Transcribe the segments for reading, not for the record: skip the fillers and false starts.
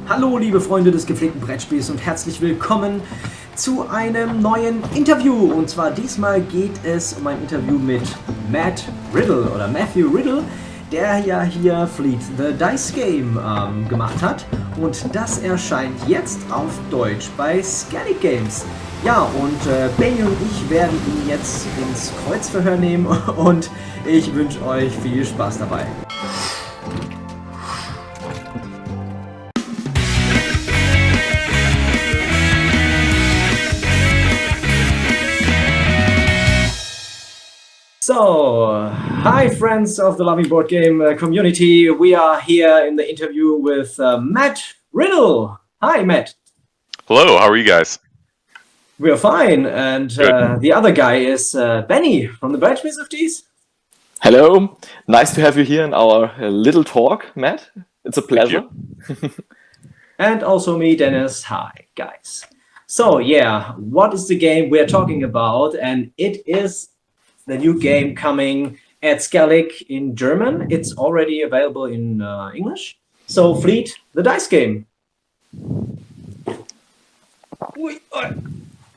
Hallo liebe Freunde des gepflegten Brettspiels und herzlich willkommen zu einem neuen Interview. Und zwar diesmal geht es um ein Interview mit Matthew Riddle, der ja hier Fleet the Dice Game gemacht hat. Und das erscheint jetzt auf Deutsch bei Skellig Games. Ja, und Benny und ich werden ihn jetzt ins Kreuzverhör nehmen und ich wünsche euch viel Spaß dabei. So, hi friends of the loving board game community. We are here in the interview with Matt Riddle. Hi, Matt. Hello, how are you guys? We're fine. And the other guy is Benny from the Brettspiels of Tees. Hello, nice to have you here in our little talk, Matt. It's a pleasure. And also me, Dennis. Hi, guys. So, yeah, what is the game we're talking about? And it is the new game coming at Skellig in German. It's already available in English. So, Fleet the Dice Game.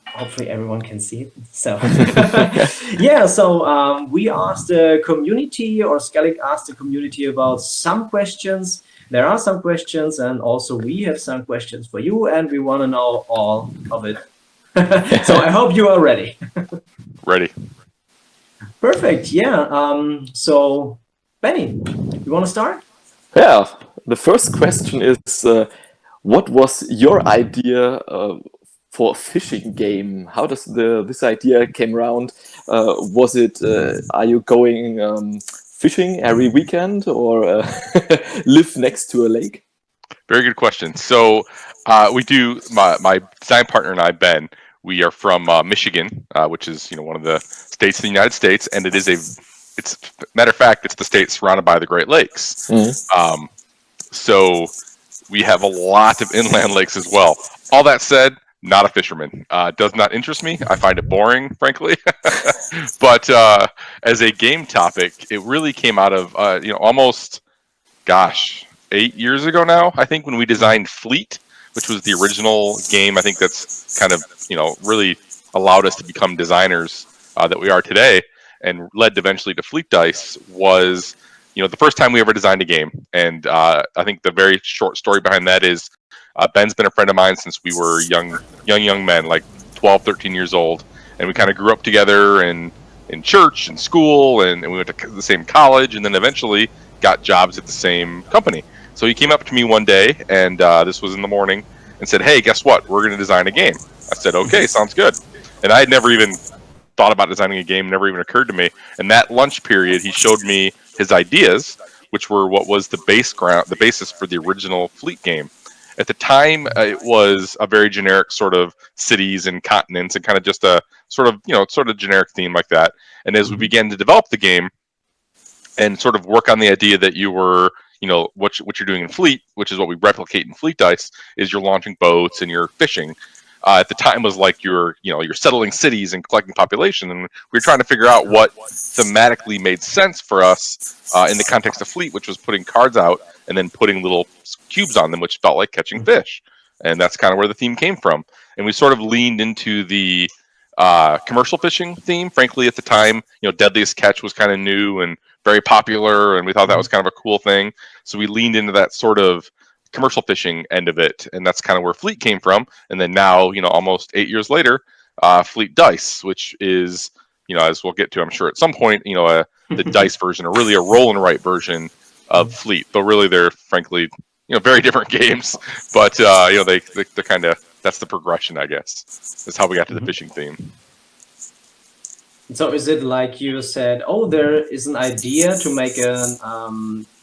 Hopefully everyone can see it. So, yeah, so we asked the community, or Skellig asked the community about some questions. There are some questions, and also we have some questions for you, and we want to know all of it. So I hope you are ready. Ready. Perfect, yeah. So, Benny, you want to start? Yeah, the first question is, what was your idea for a fishing game? How does this idea came around? Was it, are you going fishing every weekend or live next to a lake? Very good question. So we do, my design partner and I, Ben, we are from Michigan, which is one of the states of the United States, and it's matter of fact, it's the state surrounded by the Great Lakes. Mm-hmm. So we have a lot of inland lakes as well. All that said, not a fisherman. Does not interest me. I find it boring, frankly. But as a game topic, it really came out of almost, 8 years ago now, I think, when we designed Fleet, which was the original game. I think that's kind of, really allowed us to become designers that we are today, and led eventually to Fleet Dice. Was, the first time we ever designed a game. And I think the very short story behind that is Ben's been a friend of mine since we were young men, like 12, 13 years old. And we kind of grew up together in church and school, and we went to the same college, and then eventually got jobs at the same company. So he came up to me one day, and this was in the morning, and said, "Hey, guess what? We're going to design a game." I said, "Okay, sounds good." And I had never even thought about designing a game, never even occurred to me. And that lunch period, he showed me his ideas, which were what was the basis for the original Fleet game. At the time, it was a very generic sort of cities and continents, and kind of just a sort of generic theme like that. And as we began to develop the game and sort of work on the idea that you were, what you're doing in Fleet, which is what we replicate in Fleet Dice, is you're launching boats and you're fishing. At the time, was like you're settling cities and collecting population, and we were trying to figure out what thematically made sense for us in the context of Fleet, which was putting cards out and then putting little cubes on them, which felt like catching fish. And that's kind of where the theme came from. And we sort of leaned into the commercial fishing theme. Frankly, at the time, Deadliest Catch was kind of new and very popular, and we thought that was kind of a cool thing. So we leaned into that sort of commercial fishing end of it, and that's kind of where Fleet came from. And then now, almost 8 years later, Fleet Dice, which is, as we'll get to, I'm sure at some point, the dice version, or really a roll and write version of Fleet. But really, they're frankly, very different games. But they're kind of, that's the progression, I guess. That's how we got to the fishing theme. So is it like you said, oh, there is an idea to make a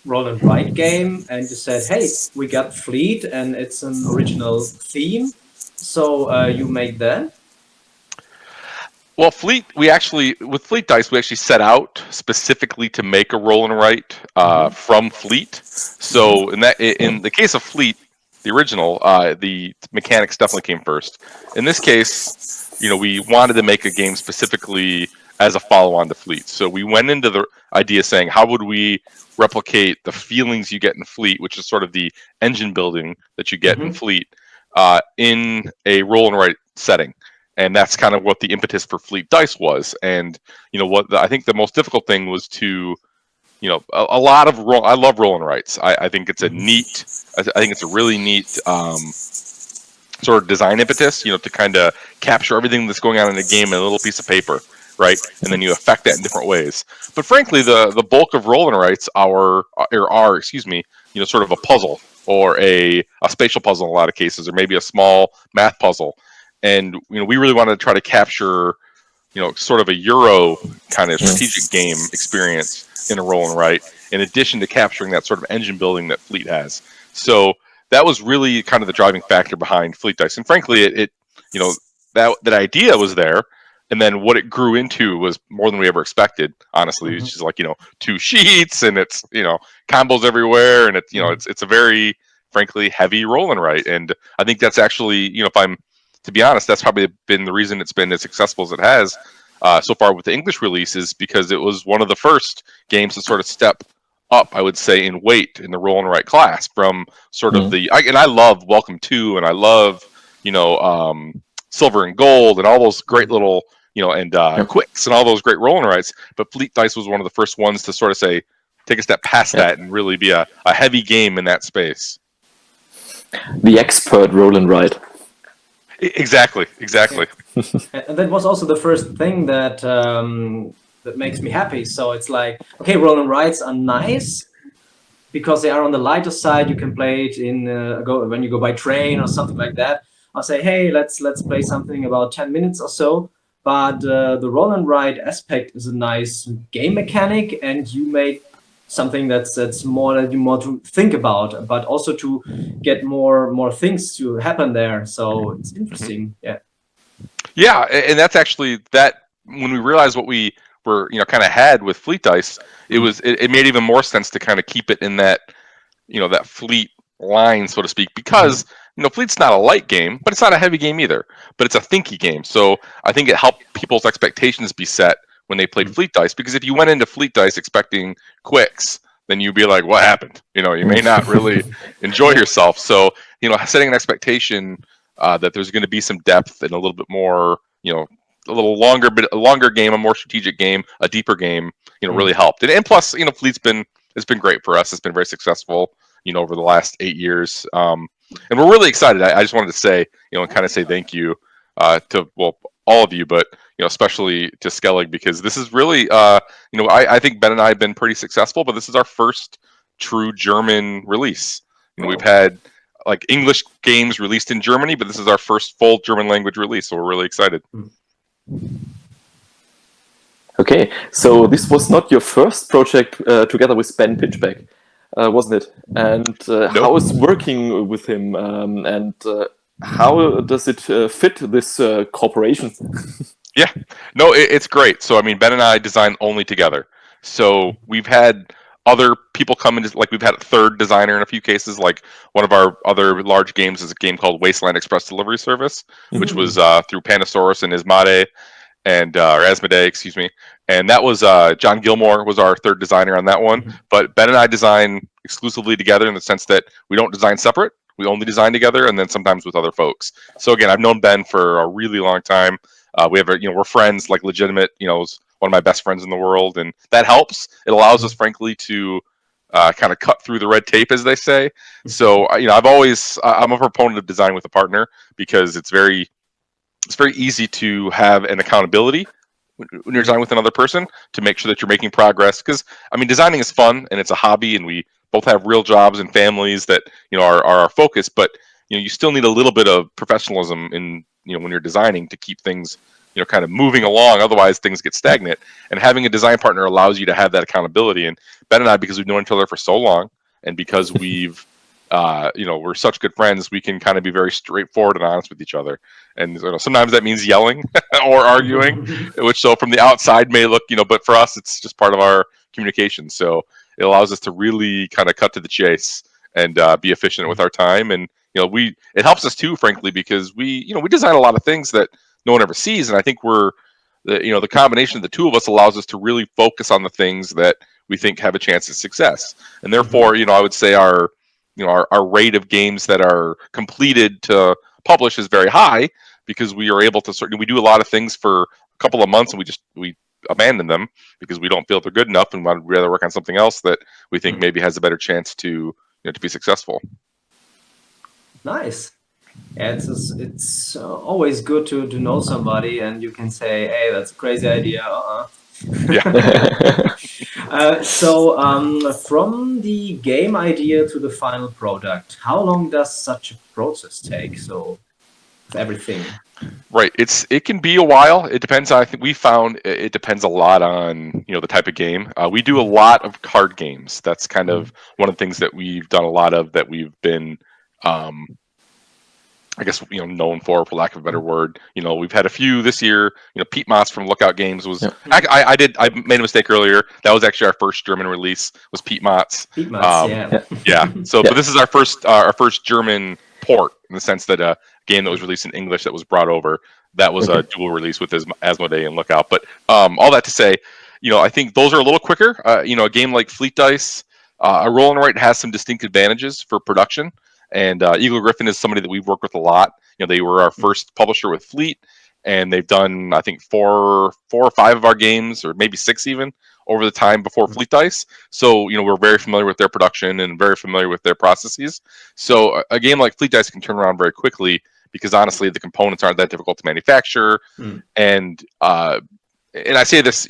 roll and write game, and you said, hey, we got Fleet and it's an original theme, so you made that? Well, Fleet, with Fleet Dice, we actually set out specifically to make a roll and write from Fleet. So in the case of Fleet, the original, the mechanics definitely came first. In this case, we wanted to make a game specifically as a follow-on to Fleet. So we went into the idea saying, how would we replicate the feelings you get in Fleet, which is sort of the engine building that you get in Fleet, in a roll and write setting. And that's kind of what the impetus for Fleet Dice was. And I think the most difficult thing was to, a lot of roll. I love roll and writes. I think it's a neat. I think it's a really neat sort of design impetus. To kind of capture everything that's going on in a game in a little piece of paper, right? And then you affect that in different ways. But frankly, the bulk of roll and writes are sort of a puzzle or a spatial puzzle in a lot of cases, or maybe a small math puzzle. And we really wanted to try to capture, sort of a Euro kind of strategic game experience in a roll and write, in addition to capturing that sort of engine building that Fleet has. So that was really kind of the driving factor behind Fleet Dice. And frankly, it that idea was there, and then what it grew into was more than we ever expected. Honestly, it's just like 2 sheets, and it's combos everywhere, and it's a very frankly heavy roll and write. And I think that's actually if I'm to be honest, that's probably been the reason it's been as successful as it has so far with the English releases, because it was one of the first games to sort of step up, I would say, in weight in the roll and write class from sort of and I love Welcome to, and I love Silver and Gold, and all those great little Quicks and all those great roll and writes. But Fleet Dice was one of the first ones to sort of say, take a step past that and really be a heavy game in that space. The expert roll and write. Exactly. And that was also the first thing that that makes me happy. So it's like, okay, roll and writes are nice because they are on the lighter side. You can play it when you go by train or something like that. I'll say, hey, let's play something about 10 minutes or so. But the roll and write aspect is a nice game mechanic, and you made something that's more to think about, but also to get more things to happen there. So it's interesting. Yeah, and that's actually that when we realized what we were kind of had with Fleet Dice, it made even more sense to kind of keep it in that that Fleet line, so to speak, because Fleet's not a light game, but it's not a heavy game either, but it's a thinky game. So I think it helped people's expectations be set when they played Fleet Dice, because if you went into Fleet Dice expecting quicks, then you'd be like, what happened? You may not really enjoy yourself. So, setting an expectation that there's going to be some depth and a little bit more, a little longer game, a more strategic game, a deeper game, really helped. And plus, Fleet's it's been great for us. It's been very successful, over the last 8 years. And we're really excited. I just wanted to say, and kind of say thank you to all of you, but especially to Skellig, because this is really, I think Ben and I have been pretty successful, but this is our first true German release. We've had like English games released in Germany, but this is our first full German language release, so we're really excited. Okay, so this was not your first project together with Ben Pinchbeck, wasn't it? And Nope. How is working with him, and how does it fit this cooperation? Yeah, no, it's great. So, Ben and I design only together. So we've had other people come in, like we've had a third designer in a few cases. Like one of our other large games is a game called Wasteland Express Delivery Service, which was through Panasaurus and Ismade, and or Asmodee, excuse me. And that was John Gilmore was our third designer on that one. But Ben and I design exclusively together in the sense that we don't design separate. We only design together, and then sometimes with other folks. So again, I've known Ben for a really long time. We have we're friends, like legitimate. Is one of my best friends in the world, and that helps. It allows us, frankly, to kind of cut through the red tape, as they say. So I'm a proponent of design with a partner, because it's very easy to have an accountability when you're designing with another person to make sure that you're making progress. Because designing is fun and it's a hobby, and we both have real jobs and families that are our focus. But you still need a little bit of professionalism in when you're designing to keep things kind of moving along. Otherwise, things get stagnant. And having a design partner allows you to have that accountability. And Ben and I, because we've known each other for so long, and because we've we're such good friends, we can kind of be very straightforward and honest with each other. And sometimes that means yelling or arguing, which so from the outside may look, but for us, it's just part of our communication. So it allows us to really kind of cut to the chase and be efficient with our time. And it helps us too, frankly, because we design a lot of things that no one ever sees. And I think we're the combination of the two of us allows us to really focus on the things that we think have a chance at success. And therefore, I would say our rate of games that are completed to publish is very high, because we are able to we do a lot of things for a couple of months and we abandon them because we don't feel they're good enough and would rather work on something else that we think maybe has a better chance to to be successful. Nice. Yeah, it's always good to know somebody and you can say, hey, that's a crazy idea. Yeah. So from the game idea to the final product, how long does such a process take? So everything. Right. It can be a while. It depends on, I think we found it depends a lot on, the type of game. We do a lot of card games. That's kind of one of the things that we've done a lot of, that we've been, I guess, known for lack of a better word. We've had a few this year. Pete Moss from Lookout Games was. Yeah. I made a mistake earlier. That was actually our first German release. Was Pete Moss. Pete Moss, yeah. Yeah. So, but this is our first German port, in the sense that a game that was released in English that was brought over. That was a dual release with Asmodee and Lookout. But all that to say, I think those are a little quicker. A game like Fleet Dice, a roll and write has some distinct advantages for production. And Eagle Griffin is somebody that we've worked with a lot. They were our first publisher with Fleet, and they've done, I think, four or five of our games, or maybe six even, over the time before Fleet Dice. So, we're very familiar with their production and very familiar with their processes. So a game like Fleet Dice can turn around very quickly, because honestly, the components aren't that difficult to manufacture. And I say this,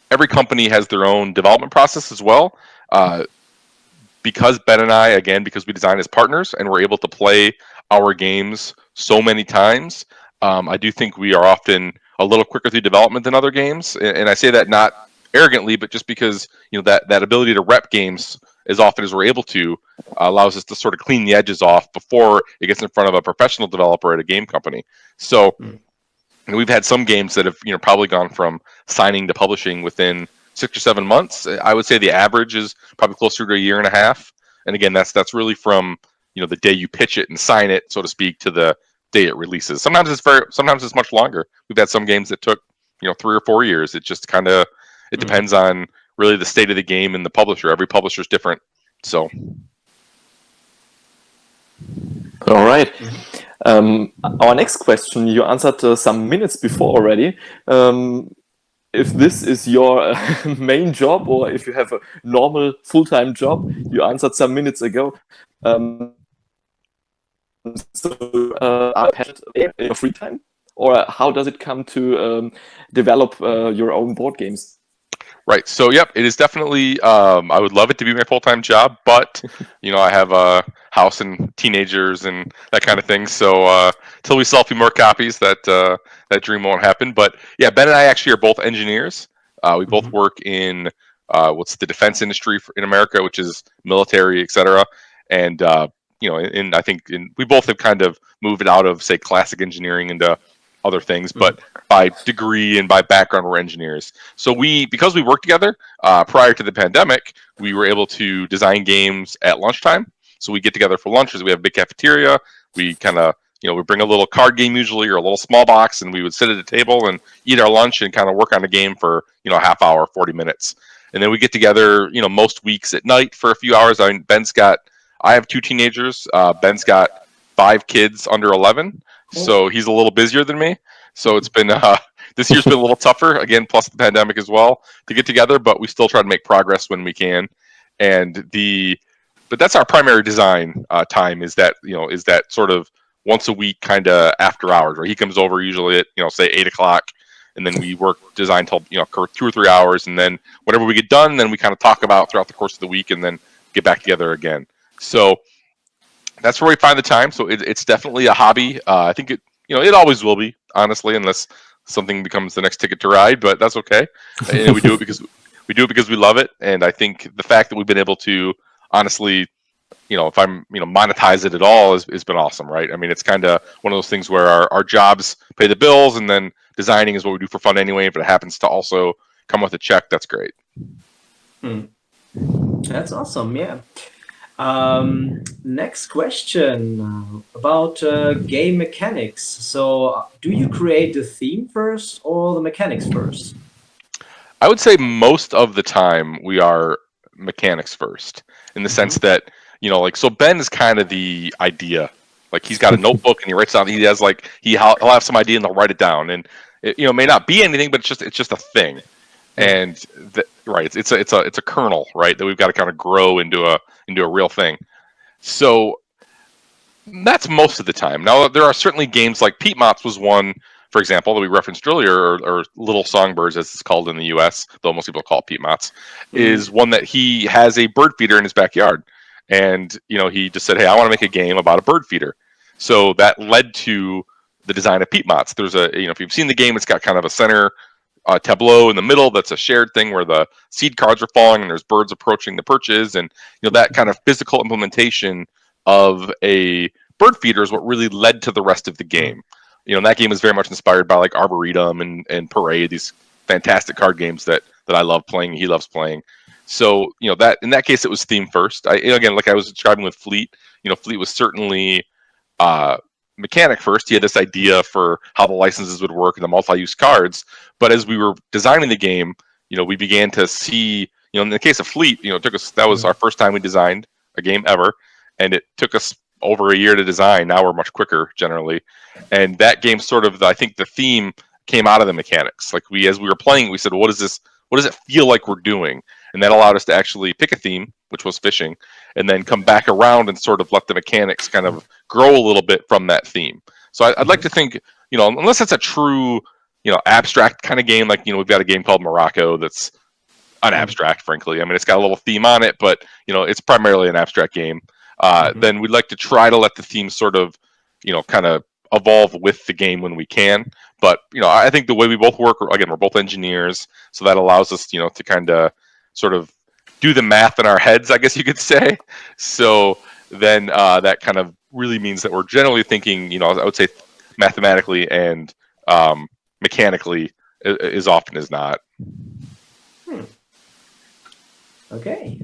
every company has their own development process as well. Because Ben and I, again, because we design as partners and we're able to play our games so many times, I do think we are often a little quicker through development than other games. And I say that not arrogantly, but just because that ability to rep games as often as we're able to allows us to sort of clean the edges off before it gets in front of a professional developer at a game company. So we've had some games that have probably gone from signing to publishing within 6 or 7 months. I would say the average is probably closer to a year and a half. And again, that's really from the day you pitch it and sign it, so to speak, to the day it releases. Sometimes it's much longer. We've had some games that took 3 or 4 years. It just kind of depends on really the state of the game and the publisher. Every publisher is different. So. All right. Our next question you answered some minutes before already. If this is your main job, or if you have a normal full-time job, you answered some minutes ago. Are passionate in your free time, or how does it come to develop your own board games? Right. So, yep, it is definitely. I would love it to be my full-time job, but I have a house and teenagers and that kind of thing. So, till we sell a few more copies, that dream won't happen. But yeah, Ben and I actually are both engineers. We both work in what's the defense industry in America, which is military, etc. And I think we both have kind of moved out of, say, classic engineering into other things, but by degree and by background, we're engineers. So because we worked together prior to the pandemic, we were able to design games at lunchtime. So we get together for lunches. We have a big cafeteria. We kind of, we bring a little card game usually, or a little small box, and we would sit at a table and eat our lunch and kind of work on a game for, a half hour, 40 minutes. And then we get together, most weeks at night for a few hours. I have 2 teenagers. Ben's got 5 kids under 11. So he's a little busier than me. So it's been this year's been a little tougher, again, plus the pandemic as well, to get together. But we still try to make progress when we can. But that's our primary design time. Is that sort of once a week kind of after hours, where he comes over usually at say 8 o'clock, and then we work design till 2 or 3 hours, and then whatever we get done, then we kind of talk about throughout the course of the week, and then get back together again. So that's where we find the time. So it's definitely a hobby. I think it always will be, honestly, unless something becomes the next ticket to ride. But that's okay. And we do it because we love it. And I think the fact that we've been able to, honestly, if I'm monetize it at all, has been awesome, right? I mean, it's kind of one of those things where our jobs pay the bills, and then designing is what we do for fun anyway. If it happens to also come with a check, that's great. That's awesome. Yeah. Next question about game mechanics. So, do you create the theme first or the mechanics first? I would say most of the time we are mechanics first, in the sense that, like, so Ben is kind of the idea. Like, he's got a notebook and he writes down. He has like he'll have some idea and he'll write it down, and it, may not be anything, but it's just a thing. And right, it's a kernel, right, that we've got to kind of grow into a real thing. So that's most of the time. Now, there are certainly games like Pete Mops was one, for example, that we referenced earlier, or Little Songbirds, as it's called in the U.S., though most people call it Pete Mops, is one that he has a bird feeder in his backyard. And, he just said, hey, I want to make a game about a bird feeder. So that led to the design of Pete Mops. There's if you've seen the game, it's got kind of a center tableau in the middle that's a shared thing where the seed cards are falling and there's birds approaching the perches. And, that kind of physical implementation of a bird feeder is what really led to the rest of the game. And that game is very much inspired by like Arboretum and Parade, these fantastic card games that I love playing, he loves playing. So, that in that case it was theme first. Again, like I was describing with Fleet, Fleet was certainly mechanic first. He had this idea for how the licenses would work and the multi-use cards. But as we were designing the game, we began to see, in the case of Fleet, it took us, that was our first time we designed a game ever. And it took us over a year to design. Now we're much quicker generally. And that game sort of, I think the theme came out of the mechanics. Like as we were playing, we said, what is this? What does it feel like we're doing? And that allowed us to actually pick a theme, which was fishing, and then come back around and sort of let the mechanics kind of grow a little bit from that theme. So I'd like to think, unless it's a true, abstract kind of game, like, we've got a game called Morocco that's an abstract, frankly. I mean, it's got a little theme on it, but, it's primarily an abstract game. Then we'd like to try to let the theme sort of, kind of evolve with the game when we can. But, I think the way we both work, again, we're both engineers, so that allows us, to kind of sort of do the math in our heads, I guess you could say. So then that kind of really means that we're generally thinking, I would say mathematically and mechanically as often as not. Okay.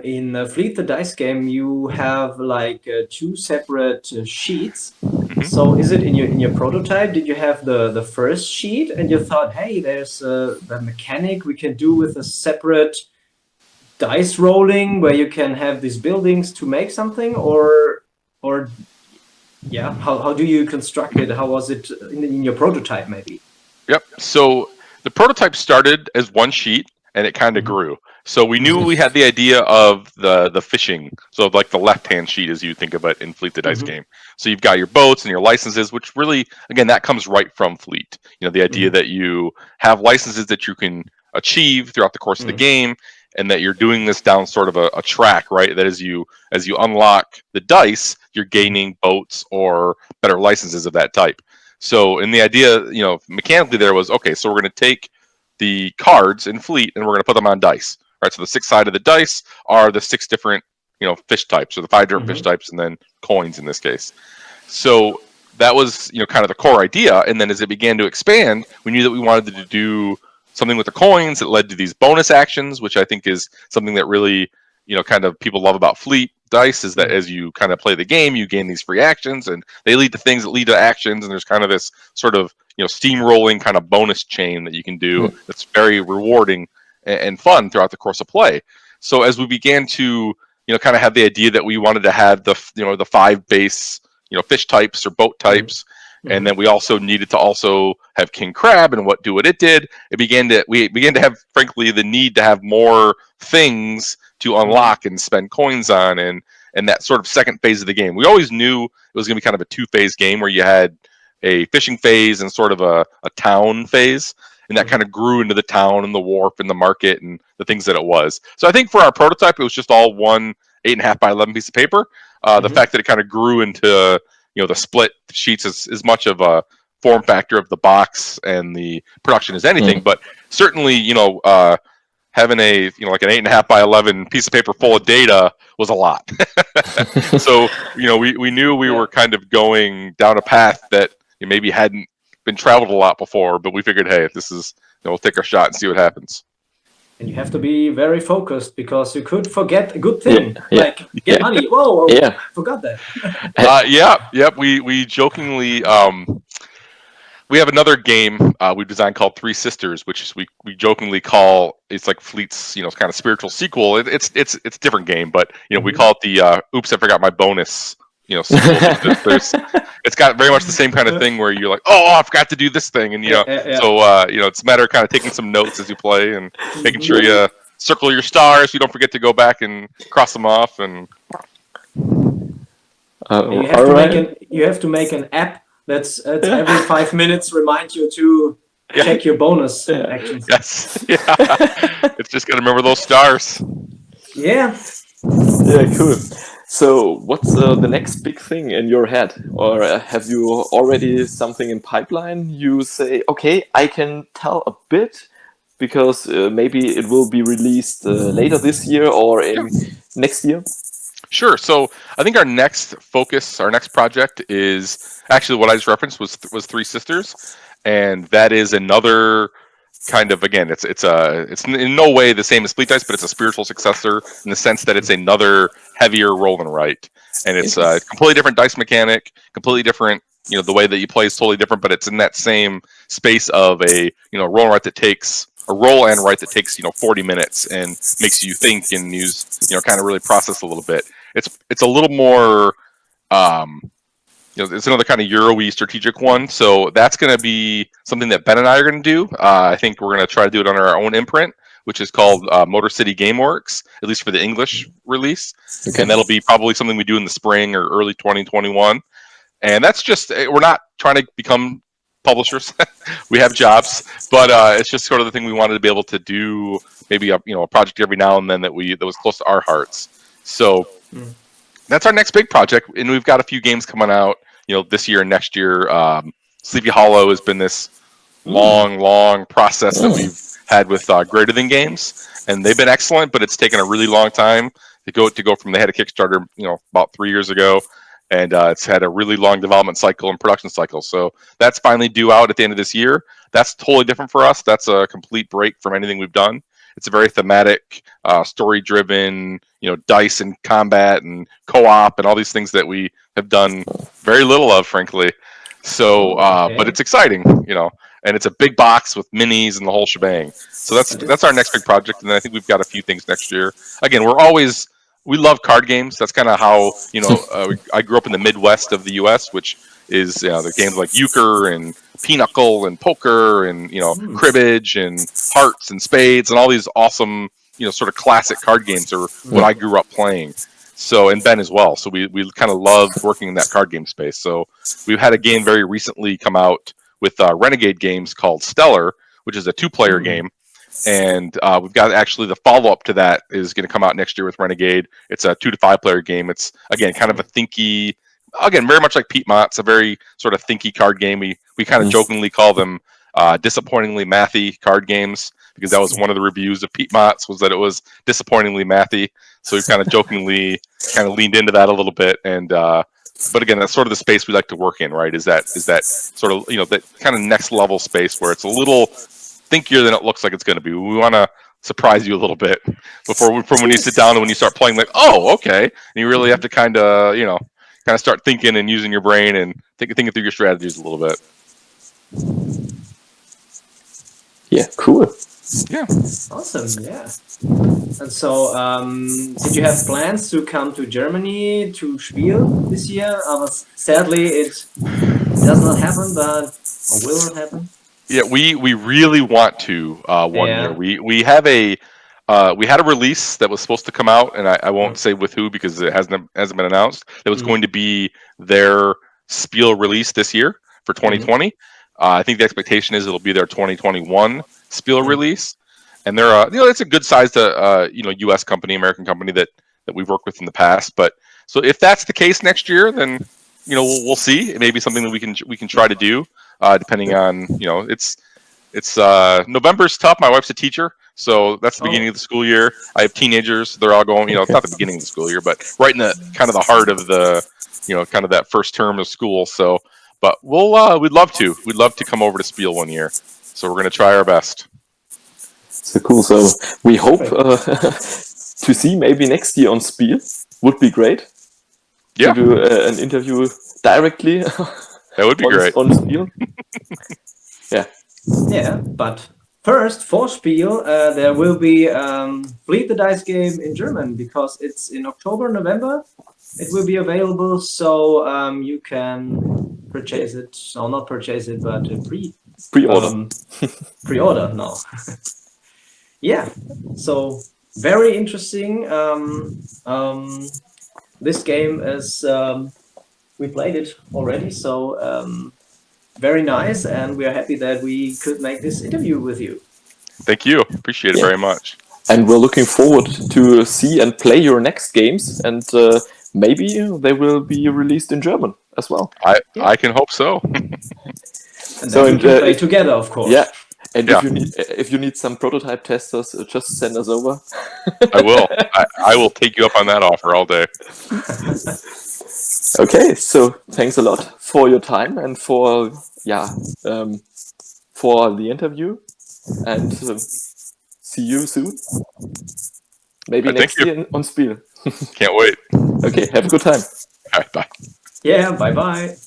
In Fleet the Dice game, you have like two separate sheets. So is it in your prototype? Did you have the first sheet and you thought, hey, there's the mechanic we can do with a separate dice rolling where you can have these buildings to make something, or yeah, how do you construct it? How was it in your prototype maybe? Yep. So the prototype started as one sheet and it kind of grew. So we knew we had the idea of the fishing. So like the left-hand sheet as you think of it in Fleet the Dice game. So you've got your boats and your licenses, which really, again, that comes right from Fleet. The idea that you have licenses that you can achieve throughout the course of the game, and that you're doing this down sort of a track, right? That as you unlock the dice, you're gaining boats or better licenses of that type. So in the idea, mechanically there was, okay, so we're going to take the cards in Fleet and we're going to put them on dice, right? So the 6 sided of the dice are the 6 different, fish types, or the 5 different fish types, and then coins in this case. So that was, kind of the core idea. And then as it began to expand, we knew that we wanted to do something with the coins that led to these bonus actions, which I think is something that really, kind of people love about Fleet Dice, is that as you kind of play the game, you gain these free actions and they lead to things that lead to actions. And there's kind of this sort of, steamrolling kind of bonus chain that you can do that's very rewarding and fun throughout the course of play. So as we began to, kind of have the idea that we wanted to have the 5 base, fish types or boat types, and then we also needed to also have King Crab and what it did. We began to have, frankly, the need to have more things to unlock and spend coins on, and that sort of second phase of the game. We always knew it was going to be kind of a 2-phase game where you had a fishing phase and sort of a town phase, and that kind of grew into the town and the wharf and the market and the things that it was. So I think for our prototype, it was just all one 8.5 by 11 piece of paper. The fact that it kind of grew into the split sheets is as much of a form factor of the box and the production as anything, but certainly having a like an 8.5 by 11 piece of paper full of data was a lot. So we knew we were kind of going down a path that maybe hadn't been traveled a lot before, but we figured, hey, if this is, we'll take our shot and see what happens. And you have to be very focused because you could forget a good thing, Yeah. like get money. Whoa, Yeah. I forgot that. Yep. We jokingly we have another game we've designed called Three Sisters, which is we jokingly call it's like Fleet's kind of spiritual sequel. It's a different game, but we call it the Oops, I Forgot My Bonus sequel. There's it's got very much the same kind of thing where you're like, oh, I forgot to do this thing, and Yeah. so it's a matter of kind of taking some notes as you play and making sure you circle your stars, so you don't forget to go back and cross them off. And You have to make an app that's every 5 minutes remind you to check your bonus actions. Yes, yeah, it's just gotta remember those stars. Yeah. Yeah, cool. So, what's the next big thing in your head, or have you already something in pipeline? You say, okay, I can tell a bit because maybe it will be released later this year or in next year. Sure. So I think our next focus, our next project is actually what I just referenced was Three Sisters, and that is another kind of, again, it's in no way the same as Fleet Dice, but it's a spiritual successor in the sense that it's another heavier roll and write, and it's a completely different dice mechanic, completely different. The way that you play is totally different, but it's in that same space of a roll and write that takes a roll and write that takes 40 minutes and makes you think and use kind of really process a little bit. It's a little more it's another kind of Euro-y strategic one. So that's going to be something that Ben and I are going to do. I think we're going to try to do it on our own imprint, which is called Motor City Gameworks, at least for the English release. Okay. And that'll be probably something we do in the spring or early 2021. And that's just, we're not trying to become publishers. We have jobs, but it's just sort of the thing we wanted to be able to do, maybe a project every now and then that was close to our hearts. So that's our next big project, and we've got a few games coming out, this year and next year. Sleepy Hollow has been this long process that we've had with Greater Than Games, and they've been excellent, but it's taken a really long time to go from they had a Kickstarter, about 3 years ago, and it's had a really long development cycle and production cycle. So that's finally due out at the end of this year. That's totally different for us. That's a complete break from anything we've done. It's a very thematic, story-driven, dice and combat and co-op and all these things that we have done very little of, frankly. So, but it's exciting, and it's a big box with minis and the whole shebang. So that's our next big project, and then I think we've got a few things next year. Again, we love card games. That's kind of how I grew up in the Midwest of the U.S., which is the games like euchre and pinochle and poker and cribbage and hearts and spades and all these awesome sort of classic card games are what I grew up playing. So, and Ben as well. So we kind of loved working in that card game space. So we've had a game very recently come out with Renegade Games called Stellar, which is a 2-player game. And we've got actually the follow-up to that is going to come out next year with Renegade. It's a 2 to 5 player game. It's, again, kind of a thinky, again, very much like Pete Mott. It's a very sort of thinky card game. We kind of jokingly call them disappointingly mathy card games, because that was one of the reviews of Pete Mott's, was that it was disappointingly mathy. So we've kind of jokingly kind of leaned into that a little bit. And but again, that's sort of the space we like to work in, right? Is that sort of that kind of next level space where it's a little thinkier than it looks like it's going to be. We want to surprise you a little bit from when you sit down and when you start playing, like, oh, okay, and you really have to kind of start thinking and using your brain and thinking through your strategies a little bit. Yeah, cool. Yeah. Awesome, yeah. And so, did you have plans to come to Germany to Spiel this year? Sadly, it does not happen, but or will it happen? Yeah, we really want to one year. We have we had a release that was supposed to come out, and I won't say with who because it hasn't been announced. It was going to be their Spiel release this year for 2020. I think the expectation is it'll be their 2021 Spiel release, and they're it's a good sized U.S. company, American company that we've worked with in the past. But so if that's the case next year, then we'll see. It may be something that we can try to do, depending on it's November's tough. My wife's a teacher, so that's the beginning of the school year. I have teenagers; they're all going. It's not the beginning of the school year, but right in the kind of the heart of the kind of that first term of school. So. But we'd love to come over to Spiel one year. So we're going to try our best. So cool. So we hope to see maybe next year on Spiel. Would be great. Yeah, To do an interview directly that would be great. on Spiel. Yeah. Yeah, but first, for Spiel, there will be Fleet the Dice game in German because it's in October, November. It will be available, so you can purchase it, or not purchase it, but Pre-order. Pre-order now. Yeah, so very interesting. This game is, we played it already, so very nice, and we are happy that we could make this interview with you. Thank you. Appreciate it very much. And we're looking forward to see and play your next games, and maybe they will be released in German as well. I can hope so. And so we can play together, of course. Yeah. And if you need some prototype testers, just send us over. I will. I will take you up on that offer all day. Okay, so thanks a lot for your time and for the interview, and see you soon. Maybe next year on Spiel. Can't wait. Okay, have a good time. All right, bye. Yeah, bye-bye.